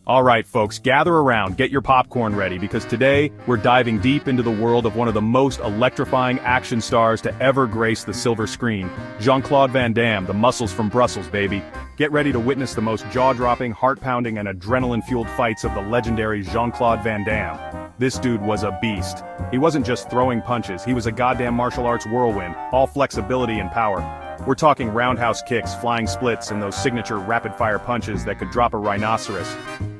Alright folks, gather around, get your popcorn ready, because today, we're diving deep into the world of one of the most electrifying action stars to ever grace the silver screen, Jean-Claude Van Damme, the muscles from Brussels, baby. Get ready to witness the most jaw-dropping, heart-pounding, and adrenaline-fueled fights of the legendary Jean-Claude Van Damme. This dude was a beast. He wasn't just throwing punches, he was a goddamn martial arts whirlwind, all flexibility and power. We're talking roundhouse kicks, flying splits, and those signature rapid-fire punches that could drop a rhinoceros.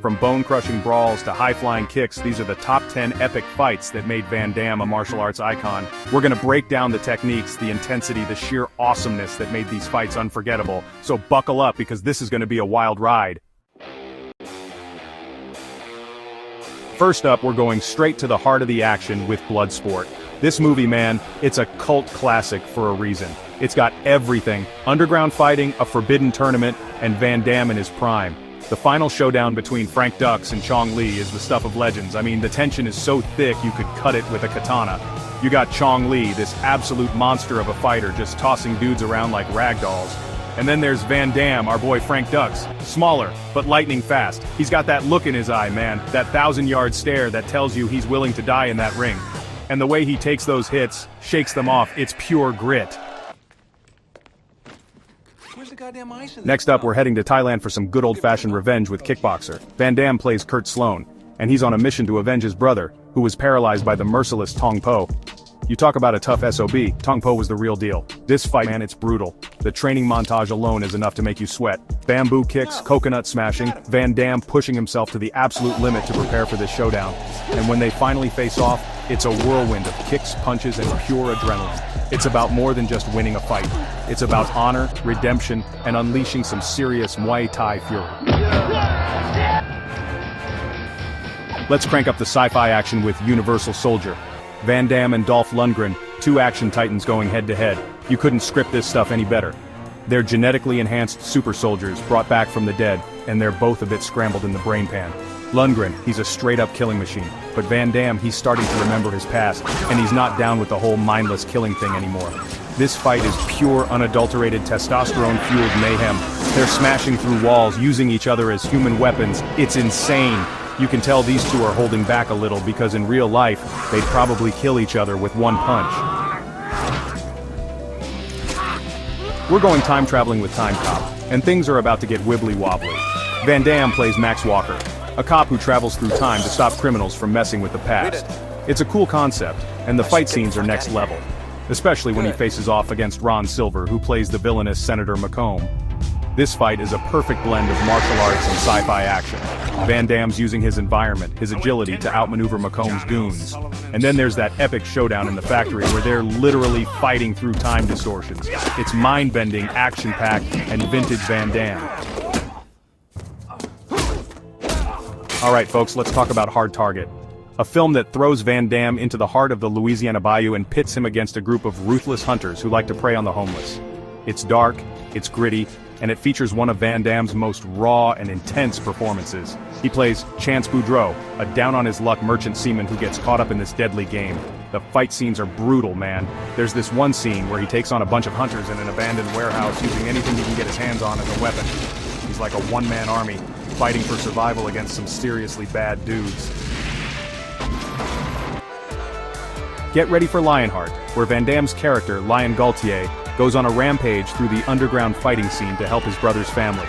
From bone-crushing brawls to high-flying kicks, these are the top 10 epic fights that made Van Damme a martial arts icon. We're gonna break down the techniques, the intensity, the sheer awesomeness that made these fights unforgettable. So buckle up, because this is gonna be a wild ride. First up, we're going straight to the heart of the action with Bloodsport. This movie, man, it's a cult classic for a reason. It's got everything: underground fighting, a forbidden tournament, and Van Damme in his prime. The final showdown between Frank Dux and Chong Li is the stuff of legends. I mean, the tension is so thick you could cut it with a katana. You got Chong Li, this absolute monster of a fighter, just tossing dudes around like rag dolls. And then there's Van Damme, our boy Frank Dux. Smaller, but lightning fast. He's got that look in his eye, man, that 1,000-yard stare that tells you he's willing to die in that ring. And the way he takes those hits, shakes them off, it's pure grit. Next up, we're heading to Thailand for some good old-fashioned revenge with Kickboxer. Van Damme plays Kurt Sloan, and he's on a mission to avenge his brother, who was paralyzed by the merciless Tong Po. You talk about a tough SOB, Tong Po was the real deal. This fight, man, it's brutal. The training montage alone is enough to make you sweat. Bamboo kicks, coconut smashing, Van Damme pushing himself to the absolute limit to prepare for this showdown. And when they finally face off, it's a whirlwind of kicks, punches, and pure adrenaline. It's about more than just winning a fight. It's about honor, redemption, and unleashing some serious Muay Thai fury. Let's crank up the sci-fi action with Universal Soldier. Van Damme and Dolph Lundgren, two action titans going head-to-head. You couldn't script this stuff any better. They're genetically enhanced super soldiers brought back from the dead, and they're both a bit scrambled in the brain pan. Lundgren, he's a straight-up killing machine, but Van Damme, he's starting to remember his past, and he's not down with the whole mindless killing thing anymore. This fight is pure, unadulterated, testosterone-fueled mayhem. They're smashing through walls, using each other as human weapons. It's insane. You can tell these two are holding back a little, because in real life, they'd probably kill each other with one punch. We're going time traveling with Time Cop, and things are about to get wibbly-wobbly. Van Damme plays Max Walker, a cop who travels through time to stop criminals from messing with the past. It's a cool concept, and the fight scenes are next level. Especially when he faces off against Ron Silver, who plays the villainous Senator McComb. This fight is a perfect blend of martial arts and sci-fi action. Van Damme's using his environment, his agility to outmaneuver McComb's goons. And then there's that epic showdown in the factory where they're literally fighting through time distortions. It's mind-bending, action-packed, and vintage Van Damme. Alright folks, let's talk about Hard Target. A film that throws Van Damme into the heart of the Louisiana Bayou and pits him against a group of ruthless hunters who like to prey on the homeless. It's dark, it's gritty, and it features one of Van Damme's most raw and intense performances. He plays Chance Boudreaux, a down-on-his-luck merchant seaman who gets caught up in this deadly game. The fight scenes are brutal, man. There's this one scene where he takes on a bunch of hunters in an abandoned warehouse using anything he can get his hands on as a weapon. He's like a one-man army, fighting for survival against some seriously bad dudes. Get ready for Lionart, where Van Damme's character, Lion Gaultier, goes on a rampage through the underground fighting scene to help his brother's family.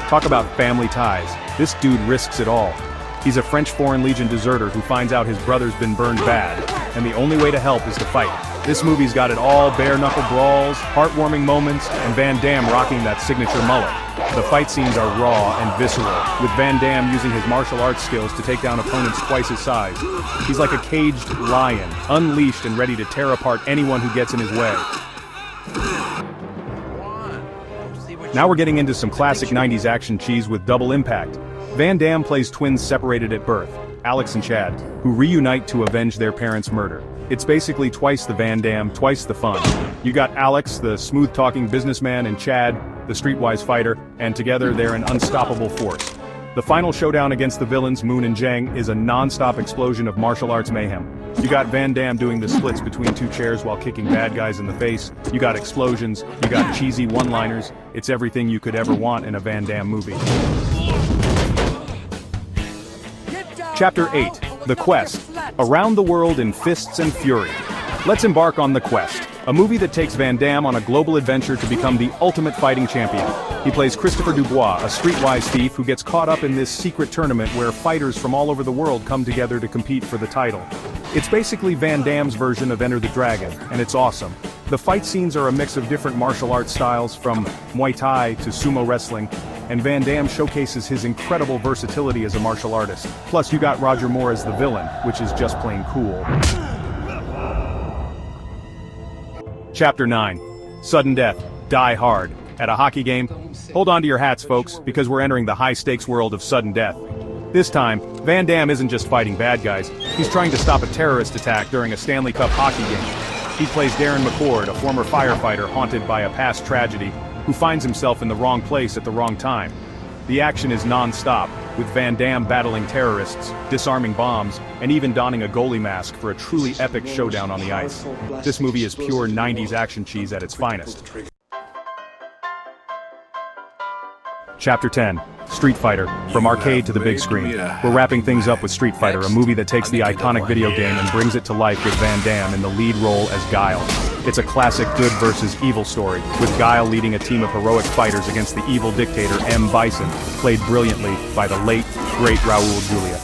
Talk about family ties. This dude risks it all. He's a French Foreign Legion deserter who finds out his brother's been burned bad, and the only way to help is to fight. This movie's got it all: bare-knuckle brawls, heartwarming moments, and Van Damme rocking that signature mullet. The fight scenes are raw and visceral, with Van Damme using his martial arts skills to take down opponents twice his size. He's like a caged lion, unleashed and ready to tear apart anyone who gets in his way. Now we're getting into some classic 90s action cheese with Double Impact. Van Damme plays twins separated at birth, Alex and Chad, who reunite to avenge their parents' murder. It's basically twice the Van Damme, twice the fun. You got Alex, the smooth-talking businessman, and Chad, the streetwise fighter, and together they're an unstoppable force. The final showdown against the villains, Moon and Zhang, is a non-stop explosion of martial arts mayhem. You got Van Damme doing the splits between two chairs while kicking bad guys in the face. You got explosions, you got cheesy one-liners. It's everything you could ever want in a Van Damme movie. Chapter 8, The Quest, Around the World in Fists and Fury. Let's embark on The Quest, a movie that takes Van Damme on a global adventure to become the ultimate fighting champion. He plays Christopher Dubois, a streetwise thief who gets caught up in this secret tournament where fighters from all over the world come together to compete for the title. It's basically Van Damme's version of Enter the Dragon, and it's awesome. The fight scenes are a mix of different martial arts styles, from Muay Thai to sumo wrestling, and Van Damme showcases his incredible versatility as a martial artist. Plus you got Roger Moore as the villain, which is just plain cool. Chapter 9. Sudden Death, Die Hard. At a hockey game? Hold on to your hats, folks, because we're entering the high-stakes world of sudden death. This time, Van Damme isn't just fighting bad guys, he's trying to stop a terrorist attack during a Stanley Cup hockey game. He plays Darren McCord, a former firefighter haunted by a past tragedy, who finds himself in the wrong place at the wrong time. The action is non-stop, with Van Damme battling terrorists, disarming bombs, and even donning a goalie mask for a truly epic showdown on the ice. This movie is pure 90s action cheese at its finest. Chapter 10. Street Fighter, from arcade to the big screen. We're wrapping things up with Street Fighter, a movie that takes the iconic video game and brings it to life with Van Damme in the lead role as Guile. It's a classic good versus evil story, with Guile leading a team of heroic fighters against the evil dictator M. Bison, played brilliantly by the late, great Raul Julia.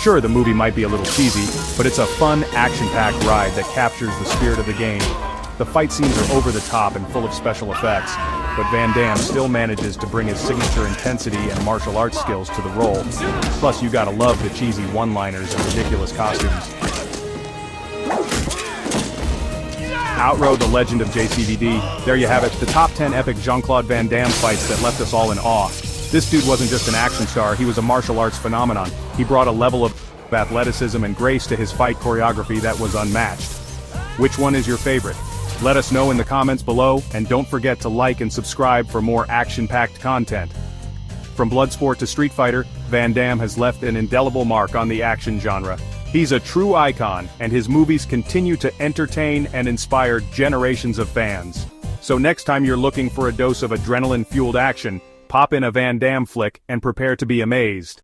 Sure, the movie might be a little cheesy, but it's a fun, action-packed ride that captures the spirit of the game. The fight scenes are over the top and full of special effects, but Van Damme still manages to bring his signature intensity and martial arts skills to the role. Plus you gotta love the cheesy one-liners and ridiculous costumes. Outrow, the Legend of JCVD. There you have it, the top 10 epic Jean-Claude Van Damme fights that left us all in awe. This dude wasn't just an action star, he was a martial arts phenomenon. He brought a level of athleticism and grace to his fight choreography that was unmatched. Which one is your favorite? Let us know in the comments below, and don't forget to like and subscribe for more action-packed content. From Bloodsport to Street Fighter, Van Damme has left an indelible mark on the action genre. He's a true icon, and his movies continue to entertain and inspire generations of fans. So next time you're looking for a dose of adrenaline-fueled action, pop in a Van Damme flick and prepare to be amazed.